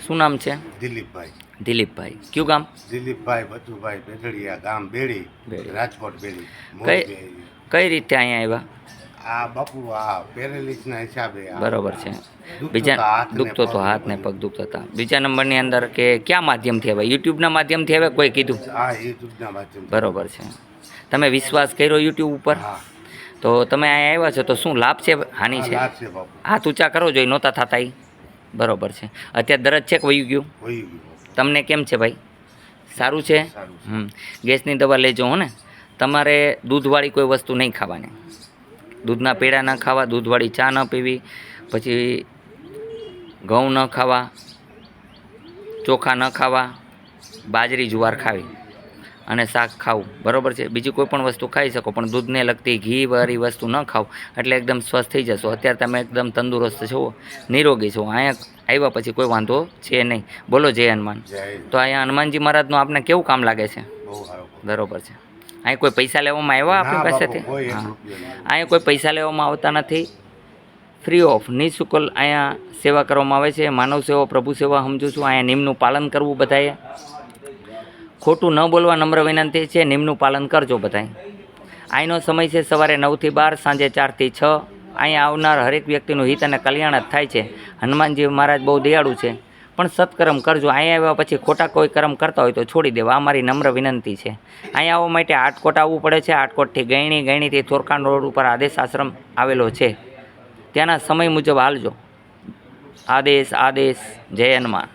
શું નામ છે? દિલીપભાઈ. દિલીપભાઈ. કયું ગામ? દિલીપભાઈ બચુભાઈ બેદડિયા, ગામ બેડી, બેડી. રાજકોટ બેડી. કઈ રીતે અહીંયા આવ્યા? આ બાપુ આ પેરેલિસના હિસાબે બરોબર છે. બીજા દુખતો તો હાથ ને પગ દુખતા હતા. બીજા નંબરની અંદર કે ક્યાં માધ્યમથી આવ્યા? યુટ્યુબના માધ્યમથી આવ્યા? કોઈ કીધું? હા, યુટ્યુબના માધ્યમ. બરોબર છે. તમે વિશ્વાસ કર્યો યુટ્યુબ ઉપર? હા. તો તમે અહીંયા આવ્યા છો તો શું લાભ છે, હાનિ છે? લાભ છે બાપુ. હાથ ઊંચા કરો જોઈએ, નહોતા થતા ઈ. બરોબર છે. અત્યારે દરજ છે કે વયું ગયું? વહી ગયું. તમને કેમ છે ભાઈ? સારું છે? સારું છે. ગેસની દવા લેજો હો ને. તમારે દૂધવાળી કોઈ વસ્તુ નહીં ખાવાની. દૂધના પેડા ન ખાવા, દૂધવાળી ચા ન પીવી, પછી ઘઉં ન ખાવા, ચોખા ન ખાવા, બાજરી જુવાર ખાવી અને શાક ખાવું. બરાબર છે. બીજી કોઈ પણ વસ્તુ ખાઈ શકો, પણ દૂધને લગતી ઘીવાળી વસ્તુ ન ખાવ, એટલે એકદમ સ્વસ્થ થઈ જશો. અત્યારે તમે એકદમ તંદુરસ્ત છો, નિરોગી છો. અહીંયા આવ્યા પછી કોઈ વાંધો છે નહીં. બોલો જય હનુમાન. તો અહીંયા હનુમાનજી મહારાજનું આપને કેવું કામ લાગે છે? બહુ સારું. બરાબર છે. અહીં કોઈ પૈસા લેવામાં આવ્યા આપણી પાસેથી? હા, અહીંયા કોઈ પૈસા લેવામાં આવતા નથી. ફ્રી ઓફ નિઃશુલ્ક અહીંયા સેવા કરવામાં આવે છે. માનવ સેવા, પ્રભુ સેવા સમજું છું. અહીંયા નિયમનું પાલન કરવું બધાએ. ખોટું ન બોલવા નમ્ર વિનંતી છે. નિયમનું પાલન કરજો બધાએ. અહીંનો સમય છે સવારે 9 થી 12, સાંજે 4 થી 6. અહીંયા આવનાર હરેક વ્યક્તિનું હિત અને કલ્યાણ જ થાય છે. હનુમાનજી મહારાજ બહુ દયાળુ છે, પણ સત્કર્મ કરજો. અહીંયા આવ્યા પછી ખોટા કોઈ કર્મ કરતા હોય તો છોડી દેવા, આ મારી નમ્ર વિનંતી છે. અહીંયા આવવા માટે આટકોટ આવવું પડે છે. આટકોટથી ગયણી, ગયણીથી થોરકાંડ રોડ ઉપર આદેશ આશ્રમ આવેલો છે. ત્યાંના સમય મુજબ હાલજો. આદેશ. જય હનુમાન.